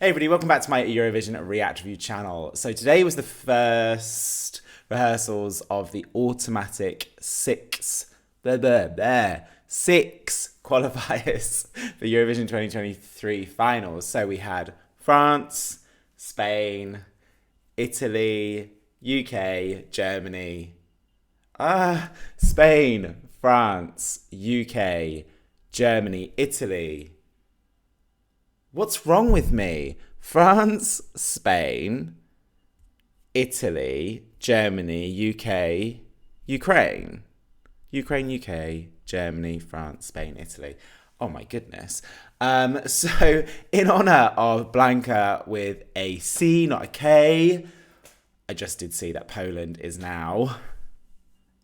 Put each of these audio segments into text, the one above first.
Hey everybody, welcome back to my Eurovision React Review channel. So today was the first rehearsals of the automatic six qualifiers for Eurovision 2023 finals. So we had France, Spain, Italy, UK, Germany. Spain, France, UK, Germany, Italy. What's wrong with me? France, Spain, Italy, Germany, UK, Ukraine. Ukraine, UK, Germany, France, Spain, Italy. Oh my goodness. So in honor of BLANCA with a C, not a K, I just did see that Poland is now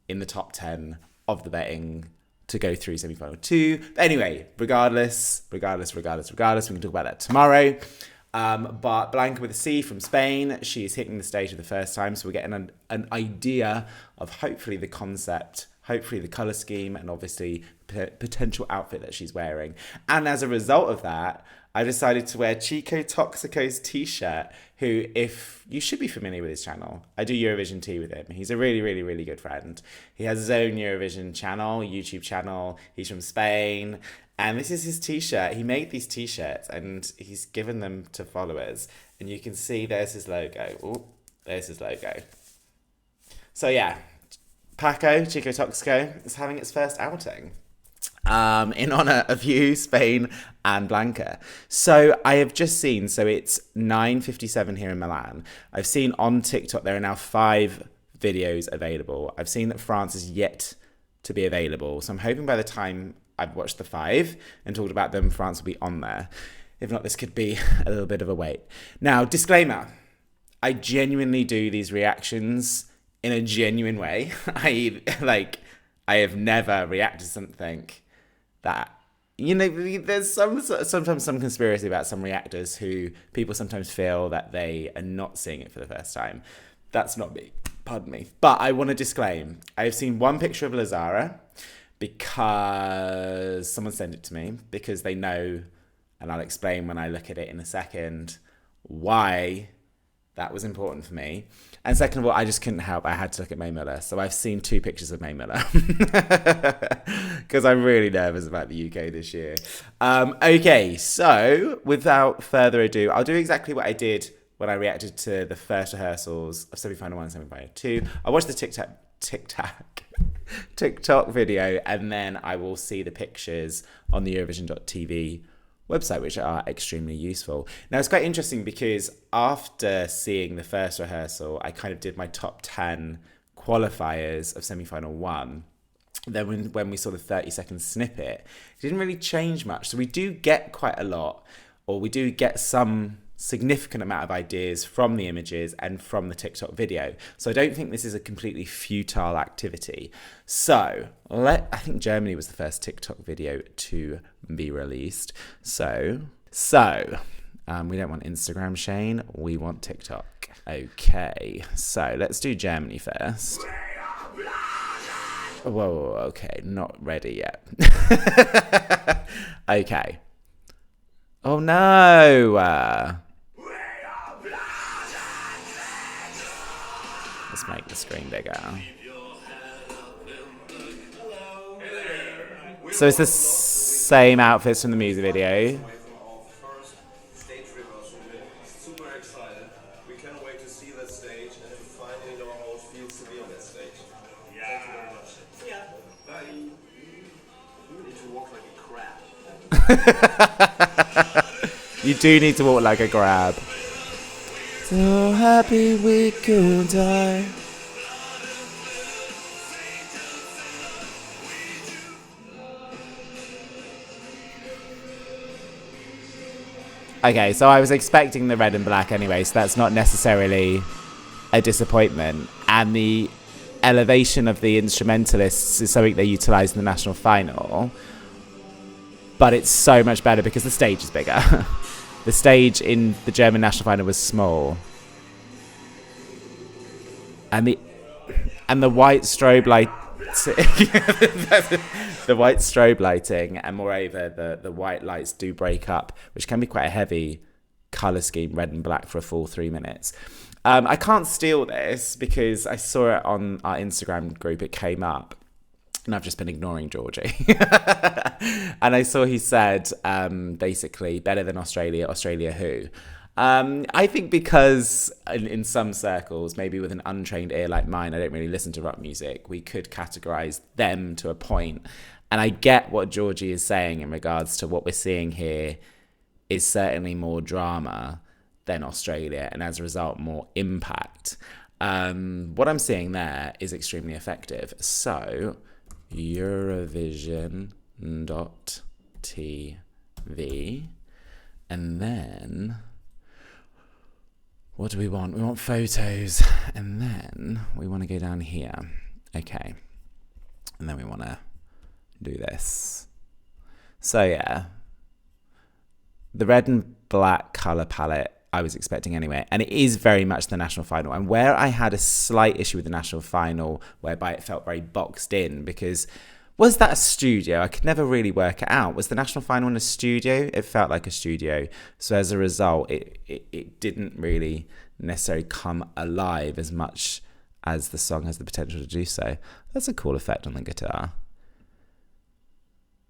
in the top 10 of the betting to go through semi-final 2. But anyway, regardless, we can talk about that tomorrow. But BLANCA with a C from Spain, she is hitting the stage for the first time, so we're getting an idea of hopefully the concept, hopefully the colour scheme, and obviously potential outfit that she's wearing. And as a result of that, I decided to wear Chico Toxico's t-shirt, who, if you should be familiar with his channel, I do Eurovision tea with him. He's a really, really, really good friend. He has his own Eurovision channel, YouTube channel. He's from Spain. And this is his t-shirt. He made these t-shirts and he's given them to followers. And you can see there's his logo. Oh, there's his logo. So yeah, Chico Toxico is having its first outing. In honor of you, Spain and BLANCA. So I have just seen, so it's 9:57 here in Milan. I've seen on TikTok there are now 5 videos available. I've seen that France is yet to be available. So I'm hoping by the time I've watched the 5 and talked about them, France will be on there. If not, this could be a little bit of a wait. Now, disclaimer, I genuinely do these reactions in a genuine way. I have never reacted to something that, you know, there's sometimes some conspiracy about some reactors who people sometimes feel that they are not seeing it for the first time. That's not me, pardon me. But I want to disclaim, I've seen one picture of ZARRA because someone sent it to me, because they know, and I'll explain when I look at it in a second, why that was important for me. And second of all, I just couldn't help. I had to look at MULLER. So I've seen 2 pictures of MULLER because I'm really nervous about the UK this year. Okay, so without further ado, I'll do exactly what I did when I reacted to the first rehearsals of semi-final 1 and semi-final 2. I watched the TikTok video, and then I will see the pictures on the Eurovision.tv website, which are extremely useful. Now, it's quite interesting because after seeing the first rehearsal, I kind of did my top 10 qualifiers of semi-final 1. Then when we saw the 30-second snippet, it didn't really change much. So we do get quite a lot, or we do get some significant amount of ideas from the images and from the TikTok video. So I don't think this is a completely futile activity. So I think Germany was the first TikTok video to be released. So we don't want Instagram, Shane. We want TikTok. Okay, so let's do Germany first. Whoa, okay, not ready yet. Okay. Oh no! Let's make the screen bigger. So it's the same outfits from the music video. Super excited. We can't wait to see that stage and to finally know how it feels to be on that stage. Yeah. Thank you very much. Yeah. Bye. You need to walk like a crab. You do need to walk like a crab. So happy we could die. Okay, so I was expecting the red and black anyway, so that's not necessarily a disappointment. And the elevation of the instrumentalists is something they utilised in the national final. But it's so much better because the stage is bigger. The stage in the German national final was small. And the white strobe light the white strobe lighting, and moreover the white lights do break up, which can be quite a heavy colour scheme, red and black, for a full 3 minutes. I can't steal this because I saw it on our Instagram group. It came up. And I've just been ignoring Georgie. And I saw he said, basically, better than Australia, Australia who? I think because in some circles, maybe with an untrained ear like mine, I don't really listen to rock music, we could categorise them to a point. And I get what Georgie is saying in regards to what we're seeing here is certainly more drama than Australia, and as a result, more impact. What I'm seeing there is extremely effective. So, Eurovision.tv, and then what do we want? We want photos, and then we want to go down here. Okay, and then we want to do this. So yeah, the red and black colour palette I was expecting anyway, and it is very much the national final. And where I had a slight issue with the national final, whereby it felt very boxed in, because was that a studio? I could never really work it out. Was the national final in a studio? It felt like a studio. So as a result, it didn't really necessarily come alive as much as the song has the potential to do so. That's a cool effect on the guitar.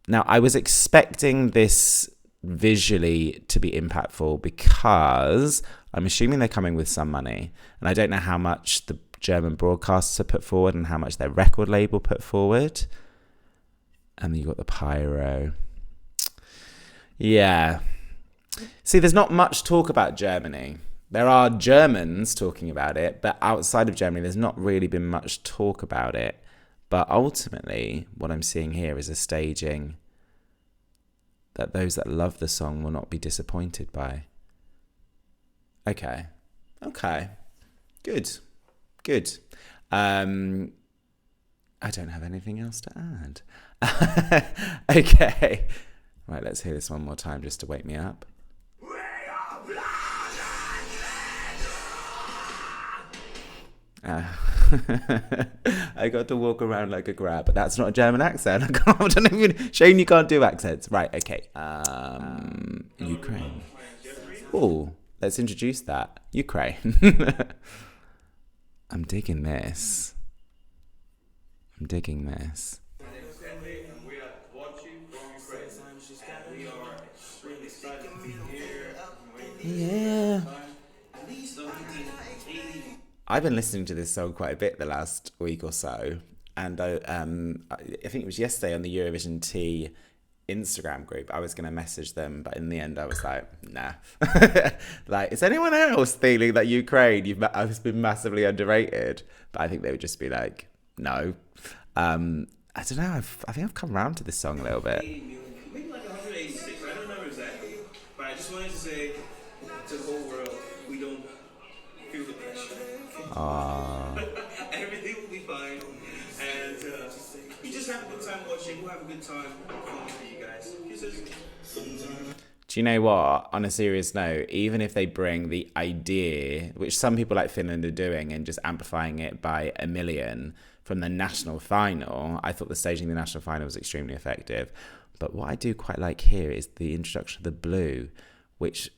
Now, I was expecting this visually to be impactful because I'm assuming they're coming with some money, and I don't know how much the German broadcaster put forward and how much their record label put forward. And then you got the pyro. Yeah. See, there's not much talk about Germany. There are Germans talking about it, but outside of Germany, there's not really been much talk about it. But ultimately, what I'm seeing here is a staging that those that love the song will not be disappointed by. Okay. Good. I don't have anything else to add. Okay. Right, let's hear this one more time just to wake me up. I got to walk around like a crab, but that's not a German accent. I don't even. Shane, you can't do accents. Right, okay. Ukraine. Oh, let's introduce that. Ukraine. I'm digging this. Yeah. I've been listening to this song quite a bit the last week or so, and I think it was yesterday on the Eurovision T Instagram group. I was going to message them, but in the end I was like, nah. Like, is anyone else feeling that Ukraine has been massively underrated? But I think they would just be like, no. I don't know, I think I've come around to this song a little bit. Maybe like 186, I don't remember exactly. But I just wanted to say to the whole world, we don't feel the pressure. Everything will be fine. And we just have a good time watching. We'll have a good time filming for you guys. Kisses. Do you know what? On a serious note, even if they bring the idea, which some people like Finland are doing, and just amplifying it by a million from the national final, I thought the staging of the national final was extremely effective. But what I do quite like here is the introduction of the blue, which,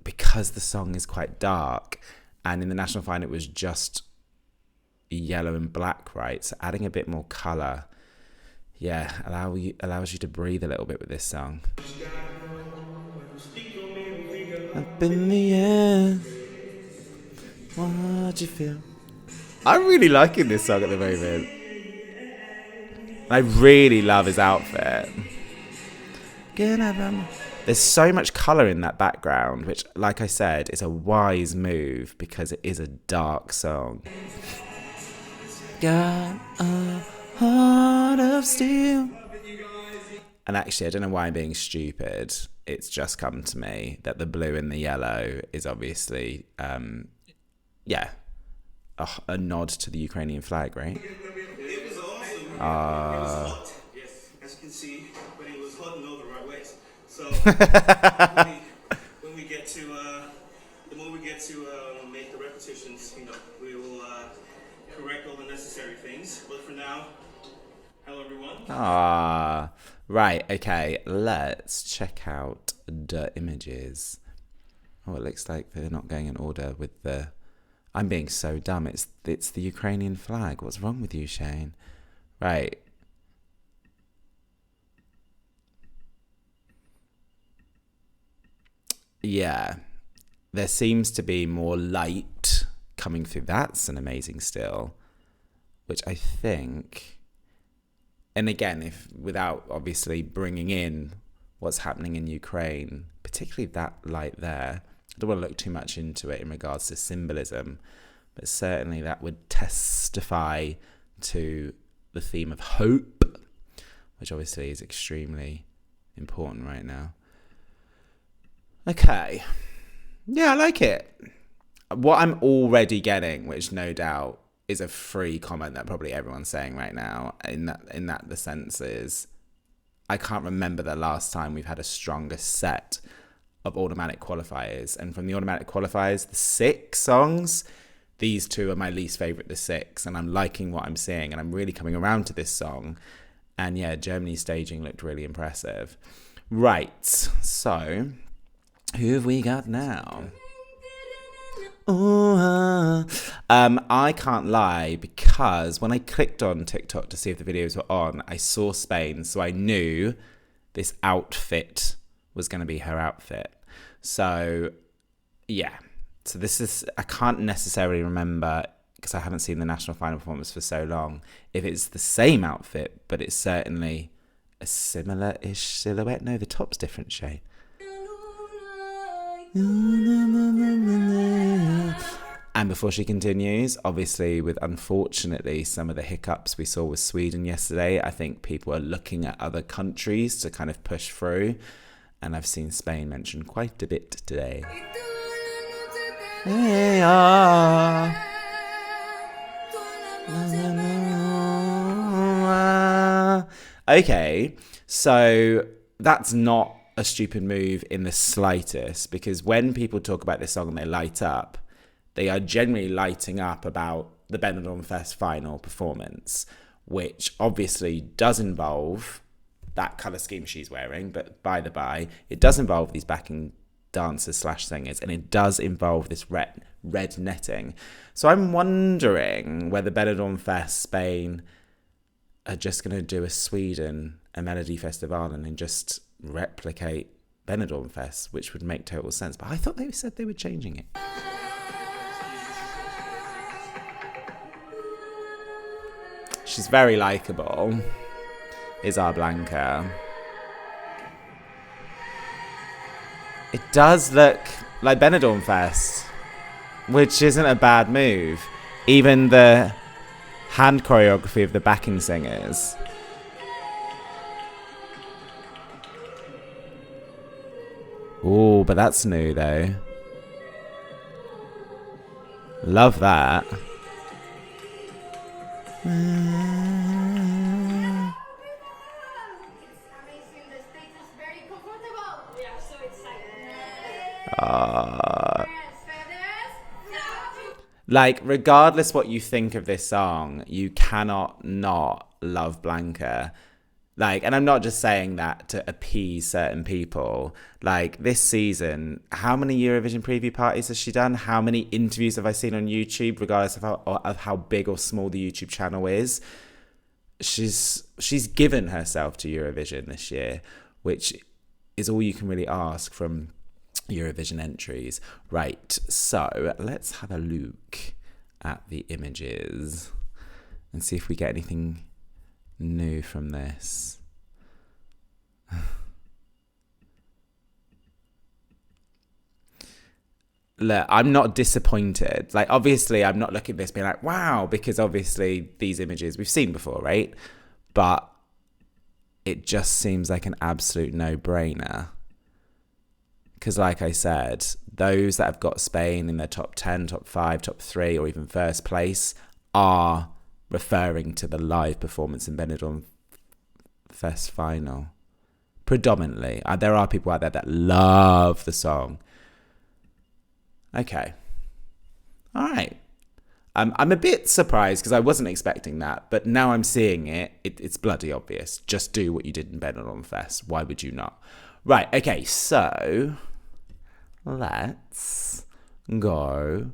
because the song is quite dark, and in the national final it was just yellow and black, right? So adding a bit more colour, yeah, allows you to breathe a little bit with this song. Up in the air, what you feel? I'm really liking this song at the moment. I really love his outfit. There's so much colour in that background, which, like I said, is a wise move because it is a dark song. Got a heart of steel. And actually, I don't know why I'm being stupid. It's just come to me that the blue and the yellow is obviously, a nod to the Ukrainian flag, right? It was awesome. It was hot. Yes, as you can see, but it was hot in all the right ways. So when we get to the moment we get to make the repetitions, we will correct all the necessary things. But for now, hello everyone. Right, okay, let's check out the images. Oh, it looks like they're not going in order with the... I'm being so dumb. It's the Ukrainian flag. What's wrong with you, Shane? Right. Yeah. There seems to be more light coming through. That's an amazing still, which I think... And again, if without obviously bringing in what's happening in Ukraine, particularly that light there, I don't want to look too much into it in regards to symbolism, but certainly that would testify to the theme of hope, which obviously is extremely important right now. Okay. Yeah, I like it. What I'm already getting, which no doubt is a free comment that probably everyone's saying right now, in that the sense is, I can't remember the last time we've had a stronger set of automatic qualifiers. And from the automatic qualifiers, the 6 songs, these 2 are my least favourite, the 6. And I'm liking what I'm seeing. And I'm really coming around to this song. And yeah, Germany's staging looked really impressive. Right, so who have we got now? I can't lie, because when I clicked on TikTok to see if the videos were on, I saw Spain, so I knew this outfit was going to be her outfit. So yeah, so this is, I can't necessarily remember, because I haven't seen the national final performance for so long, if it's the same outfit, but it's certainly a similar-ish silhouette. No, the top's different shade. And before she continues, obviously with unfortunately some of the hiccups we saw with Sweden yesterday, I think people are looking at other countries to kind of push through. And I've seen Spain mentioned quite a bit today. Okay, so that's not a stupid move in the slightest, because when people talk about this song and they light up, they are generally lighting up about the Benidorm Fest final performance, which obviously does involve that colour scheme she's wearing, but by the by, it does involve these backing dancers / singers, and it does involve this red netting. So I'm wondering whether Benidorm Fest Spain are just going to do a Sweden, a Melody Festival, and just replicate Benidorm Fest, which would make total sense. But I thought they said they were changing it. She's very likeable, is our BLANCA. It does look like Benidorm Fest, which isn't a bad move. Even the hand choreography of the backing singers. Ooh, but that's new though. Love that. Like, regardless what you think of this song, you cannot not love BLANCA. Like, and I'm not just saying that to appease certain people. Like, this season, how many Eurovision preview parties has she done? How many interviews have I seen on YouTube, regardless of how big or small the YouTube channel is? She's given herself to Eurovision this year, which is all you can really ask from Eurovision entries. Right, so let's have a look at the images and see if we get anything new from this. Look, I'm not disappointed. Like, obviously, I'm not looking at this being like, wow, because obviously these images we've seen before, right? But it just seems like an absolute no-brainer. Because like I said, those that have got Spain in their top 10, top 5, top 3, or even first place are referring to the live performance in Benidorm Fest final. Predominantly. There are people out there that love the song. Okay. All right. I'm a bit surprised because I wasn't expecting that, but now I'm seeing it. It's bloody obvious. Just do what you did in Benidorm Fest. Why would you not? Right, okay, so let's go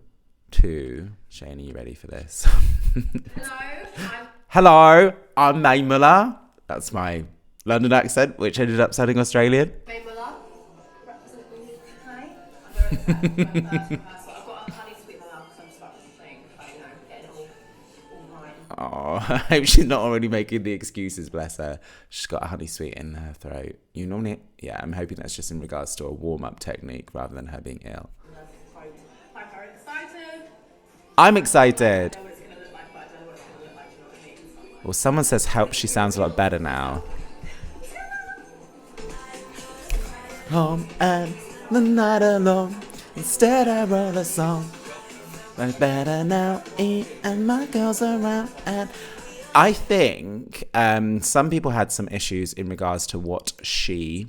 to... Shane, are you ready for this? Hello, I'm May Muller. That's my London accent, which ended up sounding Australian. May Muller, representing the UK. I'm very excited for my first rehearsal. I've got a honey sweet in my mouth because I'm stuck with the thing. You know, getting all right. Oh, I hope she's not already making the excuses, bless her. She's got a honey sweet in her throat. You normally... Yeah, I'm hoping that's just in regards to a warm-up technique rather than her being ill. I'm very excited. I'm excited. I know what it's going to look like, but I don't know what it's going to look like. Do you know what I mean? Well, someone says help, she sounds a lot better now. Home and the night alone. Instead I wrote a song. But better now, and my girls around. And I think some people had some issues in regards to what she,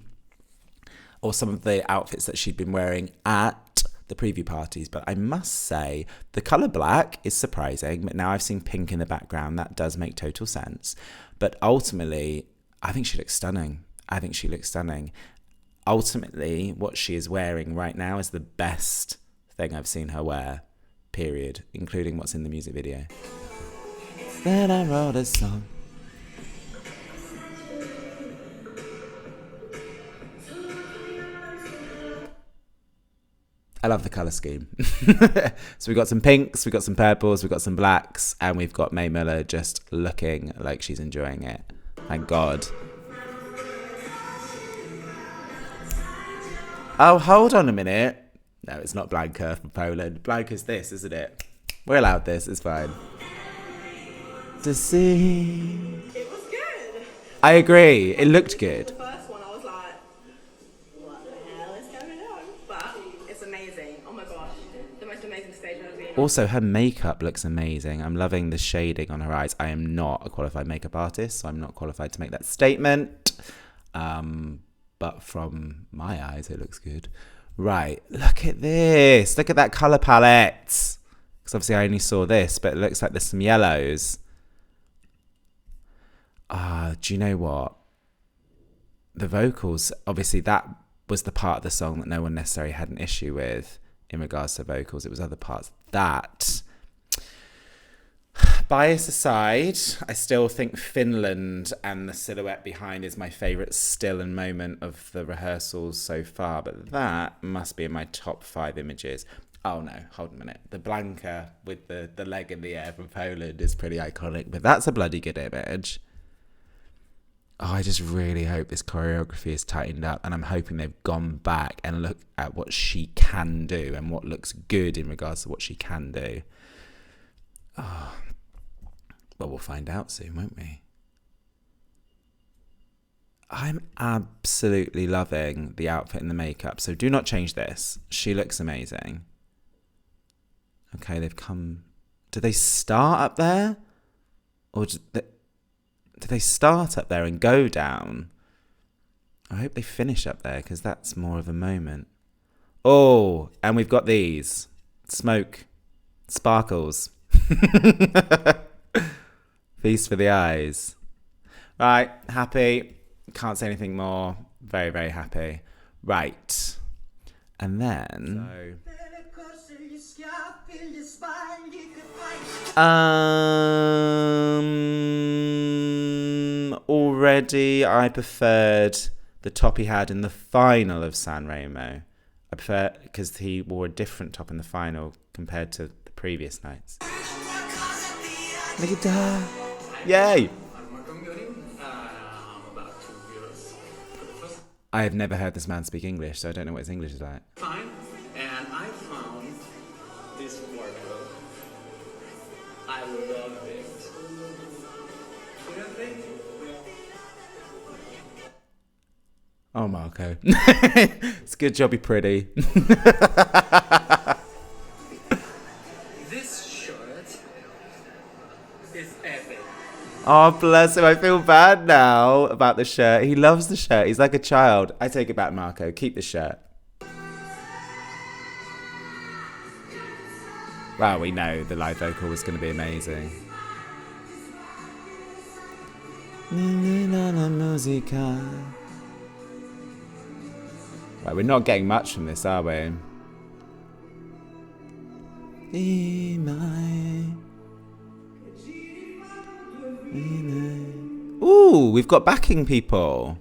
or some of the outfits that she'd been wearing at the preview parties. But I must say, the colour black is surprising. But now I've seen pink in the background. That does make total sense. But ultimately, I think she looks stunning. Ultimately, what she is wearing right now is the best thing I've seen her wear, period, including what's in the music video. Then I wrote a song. I love the colour scheme. So we've got some pinks, we've got some purples, we've got some blacks, and we've got May Muller just looking like she's enjoying it. Thank God. Oh, hold on a minute. No, it's not Blanca from Poland. Blanca's this, isn't it? We're allowed this, it's fine. To see. It was good. I agree, it looked good. The first one, I was like, what the hell is going on? But it's amazing. Oh my gosh. The most amazing stage I've ever been on. Also, her makeup looks amazing. I'm loving the shading on her eyes. I am not a qualified makeup artist, so I'm not qualified to make that statement. But from my eyes, it looks good. Right, look at this. Look at that colour palette. Because obviously I only saw this, but it looks like there's some yellows. Do you know what? The vocals, obviously that was the part of the song that no one necessarily had an issue with in regards to vocals. It was other parts. That, bias aside, I still think Finland and the silhouette behind is my favourite still and moment of the rehearsals so far. But that must be in my top 5 images. Oh no, hold a minute. The Blanca with the leg in the air from Poland is pretty iconic, but that's a bloody good image. Oh, I just really hope this choreography is tightened up, and I'm hoping they've gone back and looked at what she can do and what looks good in regards to what she can do. Oh. Well, we'll find out soon, won't we? I'm absolutely loving the outfit and the makeup, so do not change this. She looks amazing. Okay, they've come... Did they start up there? Or did they start up there and go down? I hope they finish up there, because that's more of a moment. Oh, and we've got these. Smoke. Sparkles. Feast for the eyes. Right, happy. Can't say anything more. Very, very happy. Right. And then... Already I preferred the top he had in the final of San Remo. I prefer, because he wore a different top in the final compared to the previous nights. Look at that. Yay! I have never heard this man speak English, so I don't know what his English is like. Fine, and I found this wardrobe. I love it. You don't think? Oh, Marco. It's a good job you're pretty. This shirt is epic. Oh, bless him. I feel bad now about the shirt. He loves the shirt. He's like a child. I take it back, Marco. Keep the shirt. Well, we know the live vocal was going to be amazing. Right, we're not getting much from this, are we? Ooh, we've got backing people.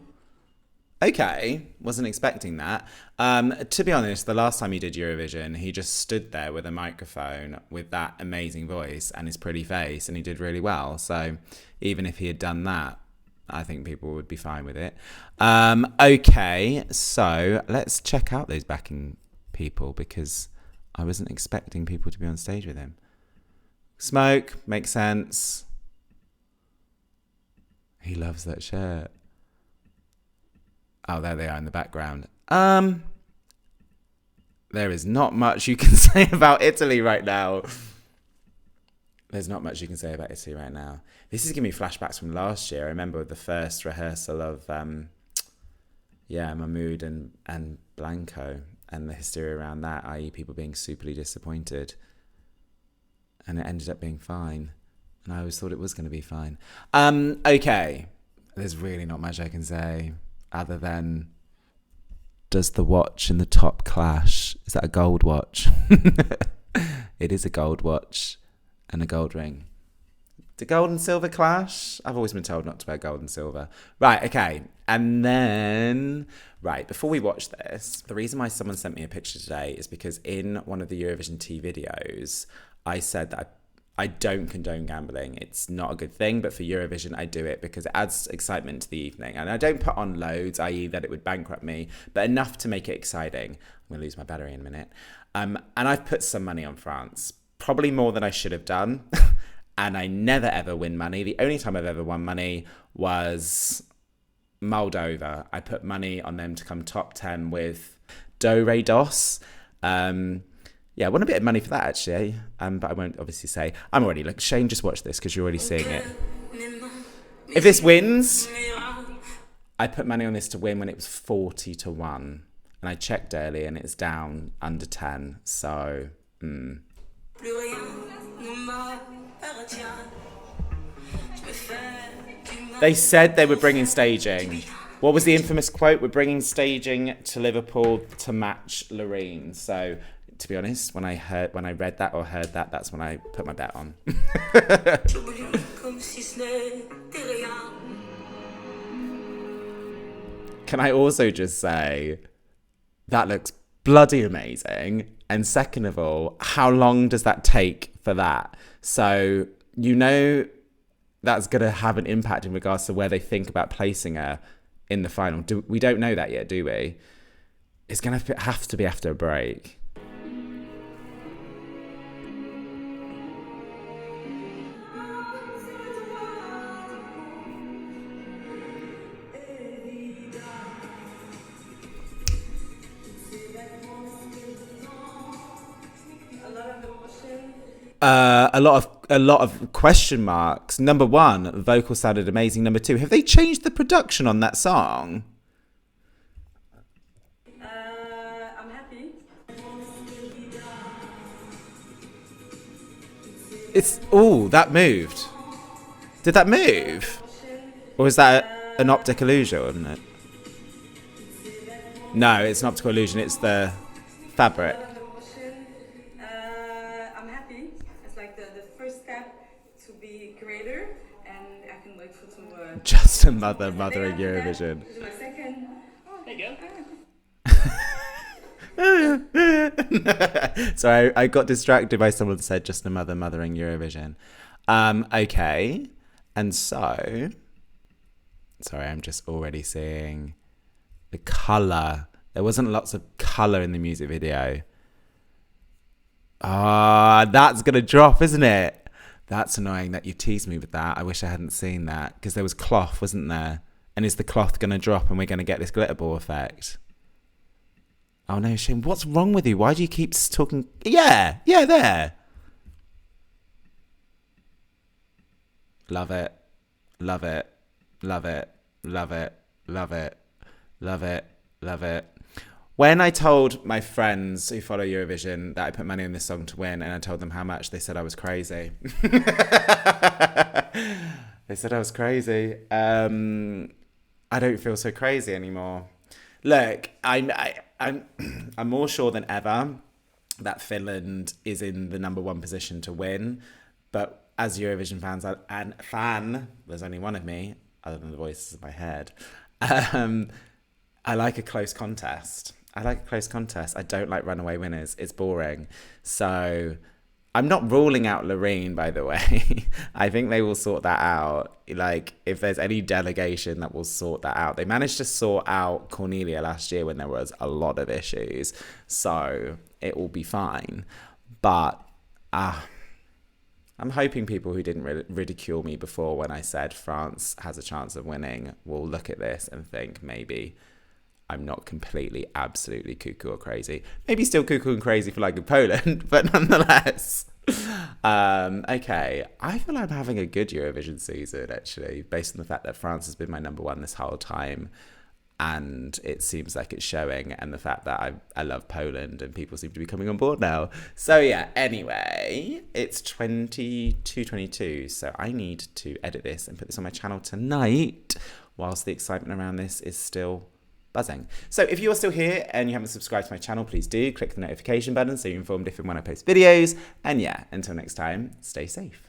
Okay, wasn't expecting that. To be honest, the last time he did Eurovision, he just stood there with a microphone with that amazing voice and his pretty face, and he did really well. So even if he had done that, I think people would be fine with it. Okay, so let's check out those backing people because I wasn't expecting people to be on stage with him. Smoke, makes sense. He loves that shirt. Oh, there they are in the background. There is not much you can say about Italy right now. There's not much you can say about Italy right now. This is giving me flashbacks from last year. I remember the first rehearsal of, Mahmood and Blanco and the hysteria around that, i.e. people being superly disappointed. And it ended up being fine. And I always thought it was going to be fine. Okay. There's really not much I can say other than, does the watch in the top clash? Is that a gold watch? It is a gold watch and a gold ring. Do gold and silver clash? I've always been told not to wear gold and silver. Right, okay. And then, right, before we watch this, the reason why someone sent me a picture today is because in one of the Eurovision Tea videos, I said that I don't condone gambling. It's not a good thing, but for Eurovision, I do it because it adds excitement to the evening. And I don't put on loads, i.e. that it would bankrupt me, but enough to make it exciting. I'm going to lose my battery in a minute. And I've put some money on France, probably more than I should have done. And I never, ever win money. The only time I've ever won money was Moldova. I put money on them to come top 10 with Do Re Dos. Yeah, I won a bit of money for that, actually. But I won't obviously say. I'm already, like, Shane, just watch this because you're already seeing it. If this wins, I put money on this to win when it was 40-1. And I checked earlier and it's down under 10. So, They said they were bringing staging. What was the infamous quote? We're bringing staging to Liverpool to match Loreen. So, to be honest, when I read that or heard that, that's when I put my bet on. Can I also just say, that looks bloody amazing. And second of all, how long does that take for that? So, you know that's going to have an impact in regards to where they think about placing her in the final. We don't know that yet, do we? It's going to have to be after a break. A lot of question marks. Number one, vocal sounded amazing. Number two, have they changed the production on that song? I'm happy. That moved. Did that move? Or is that an optic illusion, isn't it? No, it's an optical illusion. It's the fabric. I'm happy. It's like the first step to be greater, and I can wait for to. Just a mothering Eurovision. This is my second. Oh, there you go. So I got distracted by someone that said just a mothering Eurovision. Okay. And so, sorry, I'm just already seeing the colour. There wasn't lots of colour in the music video. That's going to drop, isn't it? That's annoying that you teased me with that. I wish I hadn't seen that because there was cloth, wasn't there? And is the cloth going to drop and we're going to get this glitter ball effect? Oh no, Shane, what's wrong with you? Why do you keep talking? Yeah, there. Love it. Love it. Love it. Love it. Love it. Love it. Love it. When I told my friends who follow Eurovision that I put money on this song to win and I told them how much, they said I was crazy. They said I was crazy. I don't feel so crazy anymore. Look, I'm more sure than ever that Finland is in the number one position to win. But as Eurovision fans and fan, there's only one of me, other than the voices in my head. I like a close contest. I don't like runaway winners. It's boring. So I'm not ruling out Loreen, by the way. I think they will sort that out. Like, if there's any delegation that will sort that out. They managed to sort out Cornelia last year when there was a lot of issues. So it will be fine. But I'm hoping people who didn't ridicule me before when I said France has a chance of winning will look at this and think maybe I'm not completely, absolutely cuckoo or crazy. Maybe still cuckoo and crazy for liking Poland, but nonetheless. Okay, I feel I'm having a good Eurovision season, actually, based on the fact that France has been my number one this whole time. And it seems like it's showing, and the fact that I love Poland and people seem to be coming on board now. So yeah, anyway, it's 22:22, so I need to edit this and put this on my channel tonight whilst the excitement around this is still buzzing. So if you are still here and you haven't subscribed to my channel, please do click the notification button so you're informed if and when I post videos. And yeah, until next time, stay safe.